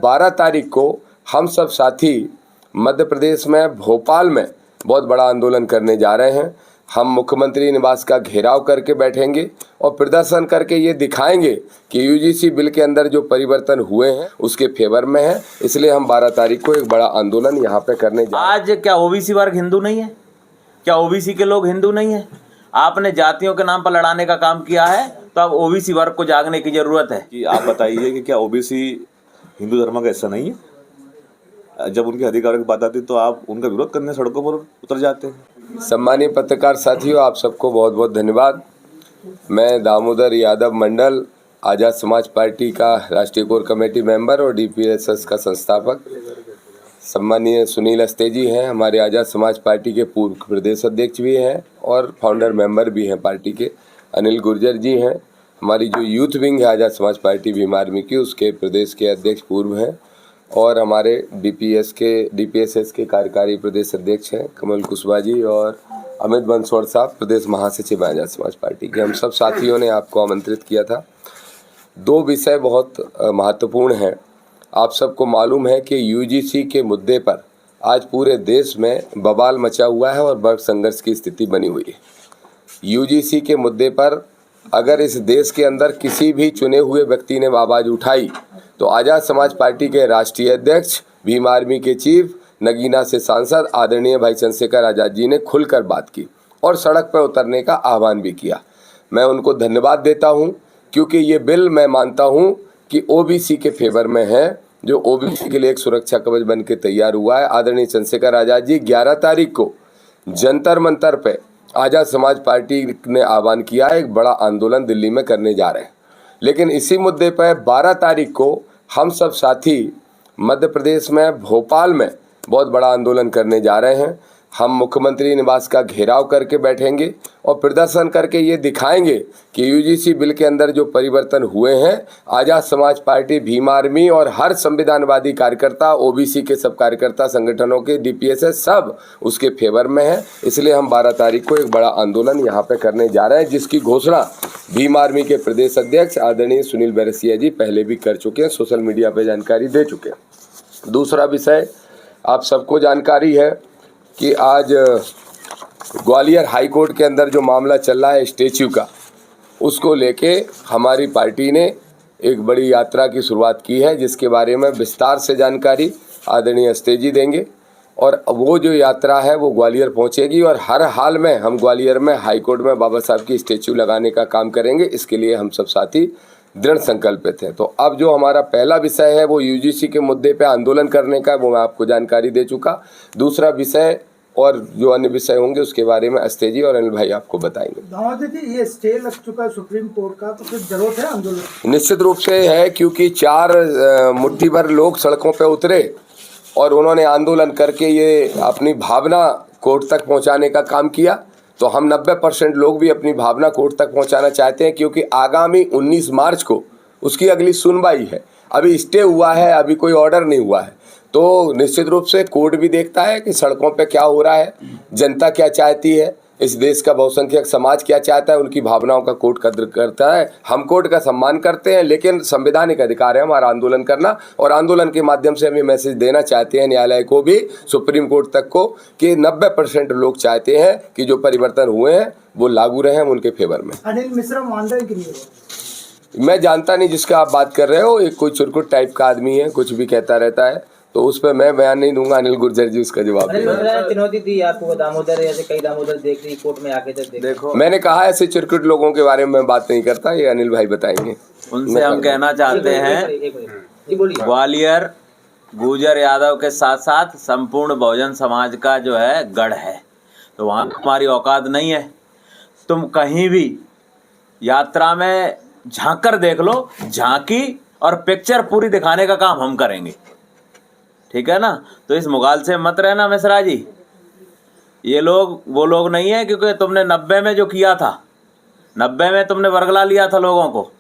12 तारीख को हम सब साथी मध्य प्रदेश में भोपाल में बहुत बड़ा आंदोलन करने जा रहे हैं। हम मुख्यमंत्री निवास का घेराव करके बैठेंगे और प्रदर्शन करके ये दिखाएंगे कि यूजीसी बिल के अंदर जो परिवर्तन हुए हैं उसके फेवर में है। इसलिए हम 12 तारीख को एक बड़ा आंदोलन यहाँ पे करने जा रहे हैं। आज क्या ओबीसी वर्ग हिंदू नहीं है? क्या ओबीसी के लोग हिंदू नहीं है? आपने जातियों के नाम पर लड़ाने का काम किया है, तो अब ओबीसी वर्ग को जागने की जरूरत है। कि आप बताइए कि क्या ओबीसी हिंदू धर्म का हिस्सा नहीं है? जब उनके अधिकारों की बात आती है तो आप उनका विरोध करने सड़कों पर उतर जाते हैं। सम्मानीय पत्रकार साथियों, आप सबको बहुत बहुत धन्यवाद। मैं दामोदर यादव मंडल, आज़ाद समाज पार्टी का राष्ट्रीय कोर कमेटी मेंबर और डीपीएसएस का संस्थापक। सम्मानीय सुनील अस्तेजी हैं, हमारे आज़ाद समाज पार्टी के पूर्व प्रदेश अध्यक्ष भी हैं और फाउंडर मेंबर भी हैं पार्टी के। अनिल गुर्जर जी हैं, हमारी जो यूथ विंग है आज़ाद समाज पार्टी भीम आर्मी की, उसके प्रदेश के अध्यक्ष पूर्व हैं। और हमारे डीपीएसएस के कार्यकारी प्रदेश अध्यक्ष हैं कमल कुशवाहा जी, और अमित बंसोड़ साहब प्रदेश महासचिव आज़ाद समाज पार्टी के। हम सब साथियों ने आपको आमंत्रित किया था। 2 विषय बहुत महत्वपूर्ण हैं। आप सबको मालूम है कि यूजीसी के मुद्दे पर आज पूरे देश में बवाल मचा हुआ है और वर्ग संघर्ष की स्थिति बनी हुई है। यूजीसी के मुद्दे पर अगर इस देश के अंदर किसी भी चुने हुए व्यक्ति ने आवाज़ उठाई तो आज़ाद समाज पार्टी के राष्ट्रीय अध्यक्ष, भीम आर्मी के चीफ, नगीना से सांसद आदरणीय भाई चंद्रशेखर आज़ाद जी ने खुलकर बात की और सड़क पर उतरने का आह्वान भी किया। मैं उनको धन्यवाद देता हूं, क्योंकि ये बिल मैं मानता हूं कि ओबीसी के फेवर में है, जो ओबीसी के लिए एक सुरक्षा कवच बन के तैयार हुआ है। आदरणीय चंद्रशेखर आज़ाद जी 11 तारीख को जंतर मंतर पे आज़ाद समाज पार्टी ने आह्वान किया है, एक बड़ा आंदोलन दिल्ली में करने जा रहे हैं। लेकिन इसी मुद्दे पर 12 तारीख को हम सब साथी मध्य प्रदेश में भोपाल में बहुत बड़ा आंदोलन करने जा रहे हैं। हम मुख्यमंत्री निवास का घेराव करके बैठेंगे और प्रदर्शन करके ये दिखाएंगे कि यूजीसी बिल के अंदर जो परिवर्तन हुए हैं, आज़ाद समाज पार्टी, भीम आर्मी और हर संविधानवादी कार्यकर्ता, ओबीसी के सब कार्यकर्ता संगठनों के, डीपीएसएस सब उसके फेवर में है। इसलिए हम 12 तारीख को एक बड़ा आंदोलन यहाँ पे करने जा रहे हैं, जिसकी घोषणा भीम आर्मी के प्रदेश अध्यक्ष आदरणीय सुनील बैरसिया जी पहले भी कर चुके हैं, सोशल मीडिया पर जानकारी दे चुके हैं। दूसरा विषय, आप सबको जानकारी है कि आज ग्वालियर हाई कोर्ट के अंदर जो मामला चल रहा है स्टैच्यू का, उसको लेके हमारी पार्टी ने एक बड़ी यात्रा की शुरुआत की है, जिसके बारे में विस्तार से जानकारी आदरणीय अस्तेजी देंगे। और वो जो यात्रा है वो ग्वालियर पहुंचेगी और हर हाल में हम ग्वालियर में हाई कोर्ट में बाबा साहब की स्टैच्यू लगाने का काम करेंगे। इसके लिए हम सब साथी दृढ़ संकल्पित हैं। तो अब जो हमारा पहला विषय है वो यूजीसी के मुद्दे पे आंदोलन करने का, वो मैं आपको जानकारी दे चुका। दूसरा विषय और जो अन्य विषय होंगे उसके बारे में अस्तेजी और अनिल भाई आपको बताएंगे। दामोदर जी, ये स्टे लग चुका है सुप्रीम कोर्ट का, तो फिर जरूरत है आंदोलन? निश्चित रूप से है, क्योंकि 4 मुट्ठी भर लोग सड़कों पे उतरे और उन्होंने आंदोलन करके ये अपनी भावना कोर्ट तक पहुंचाने का काम किया। तो हम 90% लोग भी अपनी भावना कोर्ट तक पहुंचाना चाहते हैं, क्योंकि आगामी 19 मार्च को उसकी अगली सुनवाई है। अभी स्टे हुआ है, अभी कोई ऑर्डर नहीं हुआ है। तो निश्चित रूप से कोर्ट भी देखता है कि सड़कों पे क्या हो रहा है, जनता क्या चाहती है, इस देश का बहुसंख्यक समाज क्या चाहता है, उनकी भावनाओं का कोर्ट कद्र करता है। हम कोर्ट का सम्मान करते हैं, लेकिन संवैधानिक अधिकार है हमारा आंदोलन करना, और आंदोलन के माध्यम से हम ये मैसेज देना चाहते हैं न्यायालय को भी, सुप्रीम कोर्ट तक को, कि 90% लोग चाहते हैं कि जो परिवर्तन हुए हैं वो लागू रहे, हम उनके फेवर में। अनिल मिश्रा मान रहे कि नहीं? मैं जानता नहीं जिसका आप बात कर रहे हो, एक कोई चुरकुट टाइप का आदमी है, कुछ भी कहता रहता है, तो उस पर मैं बयान नहीं दूंगा। अनिल गुर्जर जी उसका जवाब देंगे। चुनौती दी आपको दामोदर, ऐसे कई दामोदर देख रही कोर्ट में आके तक देखो, मैंने कहा ऐसे चिरकुट लोगों के बारे में मैं बात नहीं करता, ये अनिल भाई बताएंगे। उनसे हम कहना चाहते हैं, ग्वालियर गुर्जर यादव के साथ साथ संपूर्ण बहुजन समाज का जो है गढ़ है, तो वहाँ हमारी औकात नहीं है। तुम कहीं भी यात्रा में झांक कर देख लो, झांकी और पिक्चर पूरी दिखाने का काम हम करेंगे, ठीक है ना? तो इस मुगाल से मत रहना मिश्रा जी, ये लोग वो लोग नहीं है, क्योंकि तुमने 90 में जो किया था, 90 में तुमने वर्गला लिया था लोगों को।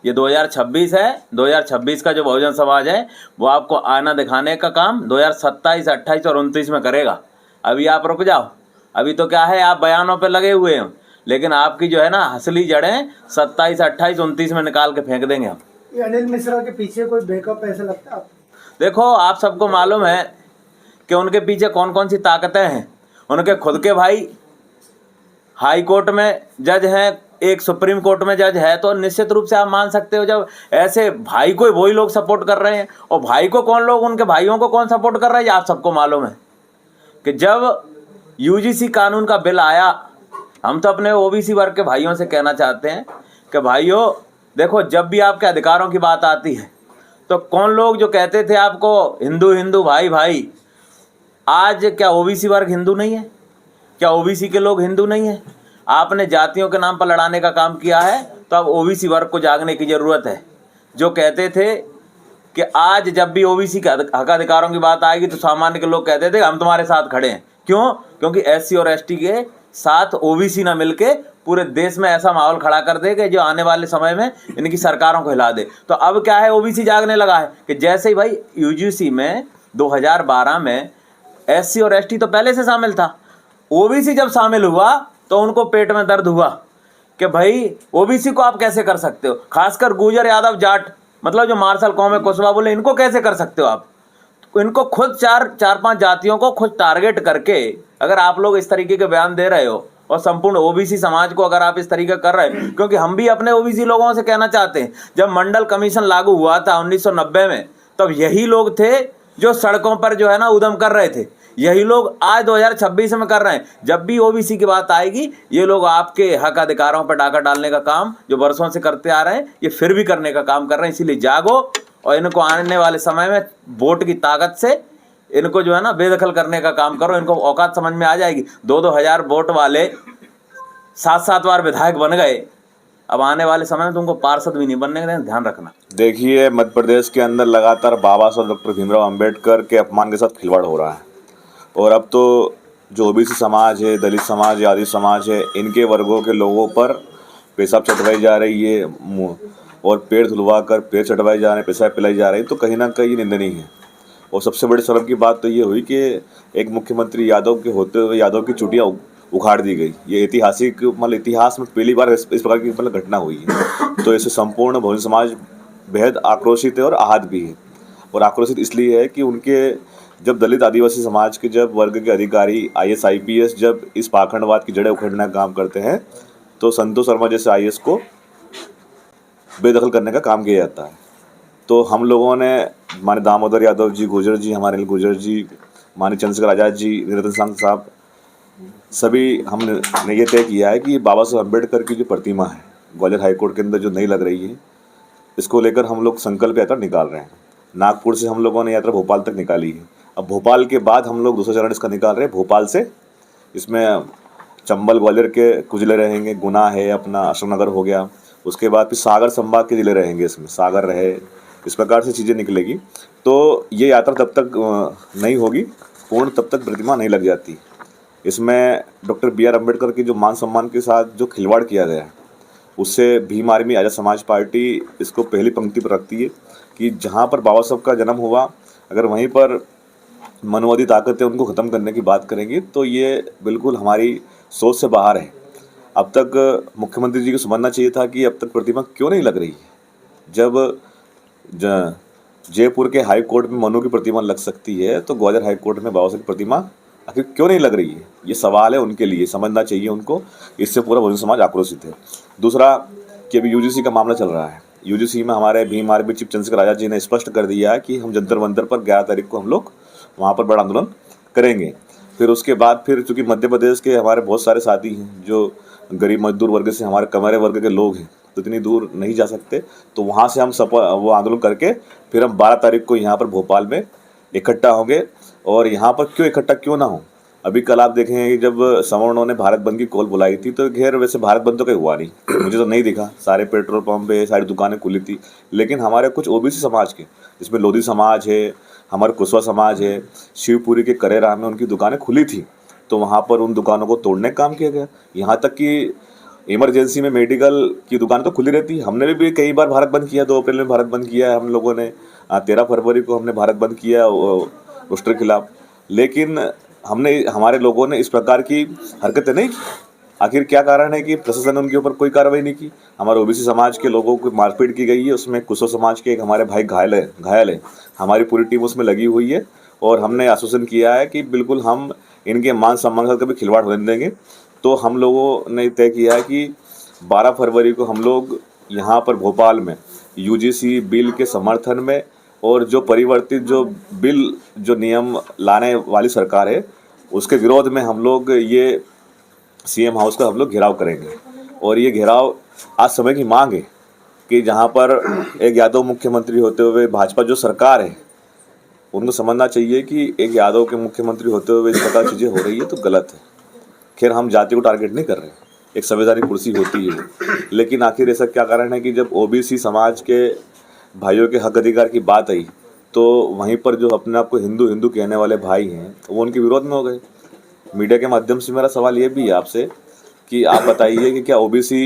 ये 2026 है, 2026 का जो बहुजन समाज है वो आपको आईना दिखाने का काम 2027, 28 और 29 में करेगा। अभी आप रुक जाओ, अभी तो क्या है, आप बयानों पे लगे हुए हैं, लेकिन आपकी जो है ना असली जड़ें 27, 28, 29 में निकाल के फेंक देंगे हम। ये अनिल मिश्रा के पीछे कोई बैकअप ऐसा लगता है? देखो आप सबको मालूम है कि उनके पीछे कौन कौन सी ताकतें हैं। उनके खुद के भाई हाई कोर्ट में जज हैं, एक सुप्रीम कोर्ट में जज है, तो निश्चित रूप से आप मान सकते हो जब ऐसे भाई को वही लोग सपोर्ट कर रहे हैं, और भाई को कौन लोग, उनके भाइयों को कौन सपोर्ट कर रहे हैं, आप सबको मालूम है कि जब यूजीसी कानून का बिल आया, हम तो अपने ओबीसी वर्ग के भाइयों से कहना चाहते हैं कि भाइयों देखो, जब भी आपके अधिकारों की बात आती है तो कौन लोग जो कहते थे आपको हिंदू हिंदू भाई भाई, आज क्या ओबीसी वर्ग हिंदू नहीं है? क्या ओबीसी के लोग हिंदू नहीं है? आपने जातियों के नाम पर लड़ाने का काम किया है, तो अब ओबीसी वर्ग को जागने की ज़रूरत है। जो कहते थे कि आज जब भी ओबीसी के हक अधिकारों की बात आएगी तो सामान्य के लोग कहते थे हम तुम्हारे साथ खड़े हैं। क्यों? क्योंकि एससी और एसटी के साथ ओबीसी ना मिलके पूरे देश में ऐसा माहौल खड़ा कर दे कि जो आने वाले समय में इनकी सरकारों को हिला दे। तो अब क्या है, ओबीसी जागने लगा है कि जैसे ही भाई यूजीसी में 2012 में एससी और एसटी तो पहले से शामिल था, ओबीसी जब शामिल हुआ तो उनको पेट में दर्द हुआ कि भाई ओबीसी को आप कैसे कर सकते हो, खासकर गुजर यादव जाट, मतलब जो मार्शल कौम है कुशवाहा बोले, इनको कैसे कर सकते हो आप? इनको खुद चार पांच जातियों को खुद टारगेट करके अगर आप लोग इस तरीके के बयान दे रहे हो, और संपूर्ण ओबीसी समाज को अगर आप इस तरीके कर रहे हैं, क्योंकि हम भी अपने ओबीसी लोगों से कहना चाहते हैं, जब मंडल कमीशन लागू हुआ था 1990 में, तब यही लोग थे जो सड़कों पर जो है ना उद्यम कर रहे थे, यही लोग आज 2026 में कर रहे हैं। जब भी ओबीसी की बात आएगी, ये लोग आपके हक अधिकारों पर डाका डालने का काम जो वर्षों से करते आ रहे हैं, ये फिर भी करने का काम कर रहे हैं। इसीलिए जागो और इनको आने वाले समय में वोट की ताकत से इनको जो है ना बेदखल करने का काम करो। इनको औकात समझ में आ जाएगी। 2-2 हज़ार वोट वाले 7-7 बार विधायक बन गए, अब आने वाले समय में तुमको पार्षद भी नहीं बनने का, ध्यान रखना। देखिए, मध्य प्रदेश के अंदर लगातार बाबा साहब डॉक्टर भीमराव अंबेडकर के अपमान के साथ खिलवाड़ हो रहा है, और अब तो जो ओबीसी समाज है, दलित समाज है, आदिवासी समाज है, इनके वर्गों के लोगों पर पेशाब चटवाई जा रही है और पेड़ धुलवा कर पेड़ चटवाए जा रहे हैं, पेशाब पिलाई जा रही है, तो कहीं ना कहीं निंदनीय है। और सबसे बड़ी शर्म की बात तो ये हुई कि एक मुख्यमंत्री यादव के होते हुए यादव की चुटियाँ उखाड़ दी गई। ये ऐतिहासिक, मतलब इतिहास में पहली बार इस प्रकार की मतलब घटना हुई है। तो इससे संपूर्ण बहुजन समाज बेहद आक्रोशित है और आहत भी है। और आक्रोशित इसलिए है कि उनके जब दलित आदिवासी समाज के जब वर्ग के अधिकारी IAS IPS जब इस पाखंडवाद की जड़ें उखड़ने का काम करते हैं, तो संतोष शर्मा जैसे IAS को बेदखल करने का काम किया जाता है। तो हम लोगों ने माननीय दामोदर यादव जी, गुर्जर जी, हमारे गुर्जर जी, माननीय चंद्रशेखर आज़ाद जी, निरंजन सिंह साहब, सभी हमने ये तय किया है कि बाबा साहब अम्बेडकर की जो प्रतिमा है ग्वालियर हाईकोर्ट के अंदर जो नहीं लग रही है, इसको लेकर हम लोग संकल्प यात्रा निकाल रहे हैं। नागपुर से हम लोगों ने यात्रा भोपाल तक निकाली है। अब भोपाल के बाद हम लोग दूसरा चरण इसका निकाल रहे हैं भोपाल से। इसमें चंबल ग्वालियर के कुछ ज़िले रहेंगे, गुना है, अपना अशोकनगर हो गया, उसके बाद फिर सागर संभाग के ज़िले रहेंगे, इसमें सागर रहे, इस प्रकार से चीज़ें निकलेगी। तो ये यात्रा तब तक नहीं होगी पूर्ण, तब तक प्रतिमा नहीं लग जाती। इसमें डॉक्टर BR अम्बेडकर की जो मान सम्मान के साथ जो खिलवाड़ किया गया है, उससे भीम आर्मी आज़ाद समाज पार्टी इसको पहली पंक्ति पर रखती है कि जहाँ पर बाबा साहब का जन्म हुआ, अगर वहीं पर मनोवादी ताकतें उनको ख़त्म करने की बात करेंगी, तो ये बिल्कुल हमारी सोच से बाहर है। अब तक मुख्यमंत्री जी को समझना चाहिए था कि अब तक प्रतिमा क्यों नहीं लग रही है। जब जयपुर के हाई कोर्ट में मनु की प्रतिमा लग सकती है, तो ग्वालियर हाई कोर्ट में बाबा साहब की प्रतिमा आखिर क्यों नहीं लग रही है? ये सवाल है उनके लिए, समझना चाहिए उनको। इससे पूरा बहुजन समाज आक्रोशित है। दूसरा कि अभी UGC का मामला चल रहा है। UGC में हमारे भीम आर्मी चीफ चंद्रशेखर आज़ाद जी ने स्पष्ट कर दिया है कि हम जंतर मंतर पर 11 तारीख को हम लोग वहाँ पर बड़ा आंदोलन करेंगे। फिर उसके बाद फिर चूँकि मध्य प्रदेश के हमारे बहुत सारे साथी हैं जो गरीब मजदूर वर्ग से, हमारे कमरे वर्ग के लोग हैं, तो इतनी दूर नहीं जा सकते, तो वहाँ से हम वो आंदोलन करके फिर हम 12 तारीख को यहाँ पर भोपाल में इकट्ठा होंगे। और यहाँ पर क्यों इकट्ठा क्यों ना हो, अभी कल आप देखें कि जब सवर्णों ने भारत बंद की कॉल बुलाई थी, तो खैर वैसे भारत बंद तो कहीं हुआ नहीं, मुझे तो नहीं दिखा। सारे पेट्रोल पंप पे सारी दुकानें खुली थी, लेकिन हमारे कुछ OBC समाज के, जिसमें लोधी समाज है, हमारे कुशवाहा समाज है, शिवपुरी के करेरा में उनकी दुकानें खुली थी, तो वहाँ पर उन दुकानों को तोड़ने का काम किया गया। यहाँ तक कि इमरजेंसी में मेडिकल की दुकान तो खुली रहती है। हमने भी कई बार भारत बंद किया। 2 अप्रैल में भारत बंद किया है हम लोगों ने, 13 फरवरी को हमने भारत बंद किया उसके खिलाफ, लेकिन हमारे लोगों ने इस प्रकार की हरकतें नहीं की। आखिर क्या कारण है कि प्रशासन ने उनके ऊपर कोई कार्रवाई नहीं की। हमारे ओबीसी समाज के लोगों को मारपीट की गई है, उसमें कुशो समाज के एक हमारे भाई घायल है। हमारी पूरी टीम उसमें लगी हुई है और हमने आश्वासन किया है कि बिल्कुल हम इनके मान सम्मान के साथ कभी खिलवाड़ होने नहीं देंगे। तो हम लोगों ने तय किया है कि 12 फरवरी को हम लोग यहाँ पर भोपाल में यूजीसी बिल के समर्थन में और जो परिवर्तित जो बिल जो नियम लाने वाली सरकार है उसके विरोध में हम लोग ये सीएम हाउस का हम लोग घेराव करेंगे। और ये घेराव आज समय की मांग है कि जहाँ पर एक यादव मुख्यमंत्री होते हुए भाजपा जो सरकार है उनको समझना चाहिए कि एक यादव के मुख्यमंत्री होते हुए इस प्रकार चीज़ें हो रही है तो गलत है। खैर हम जाति को टारगेट नहीं कर रहे, एक संवैधानिक कुर्सी होती है, लेकिन आखिर ऐसा क्या कारण है कि जब ओबीसी समाज के भाइयों के हक अधिकार की बात आई तो वहीं पर जो अपने आप को हिंदू हिंदू कहने वाले भाई हैं वो उनके विरोध में हो गए। मीडिया के माध्यम से मेरा सवाल ये भी है आपसे कि आप बताइए कि क्या ओबीसी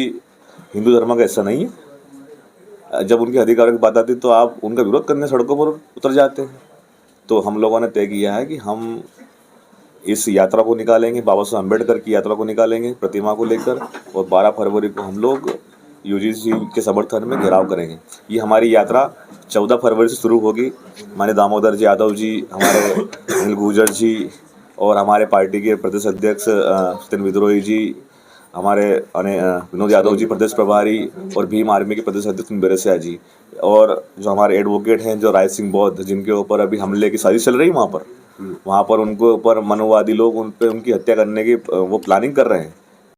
हिंदू धर्म का हिस्सा नहीं है? जब उनके अधिकारों की बात आती है तो आप उनका विरोध करने सड़कों पर उतर जाते हैं। तो हम लोगों ने तय किया है कि हम इस यात्रा को निकालेंगे, बाबा साहब अम्बेडकर की यात्रा को निकालेंगे प्रतिमा को लेकर, और 12 फरवरी को हम लोग यूजीसी के समर्थन में घेराव करेंगे। ये हमारी यात्रा 14 फरवरी से शुरू होगी। माननीय दामोदर जी यादव जी, हमारे अनिल गुर्जर जी और हमारे पार्टी के प्रदेश अध्यक्ष सत्येंद्र विद्रोही जी, हमारे विनोद यादव जी प्रदेश प्रभारी, और भीम आर्मी के प्रदेश अध्यक्ष बेरेसिया जी, और जो हमारे एडवोकेट हैं जो राय सिंह बौद्ध, जिनके ऊपर अभी हमले की साजिश चल रही है वहाँ पर उनके ऊपर मनोवादी लोग उन पर उनकी हत्या करने की वो प्लानिंग कर रहे हैं।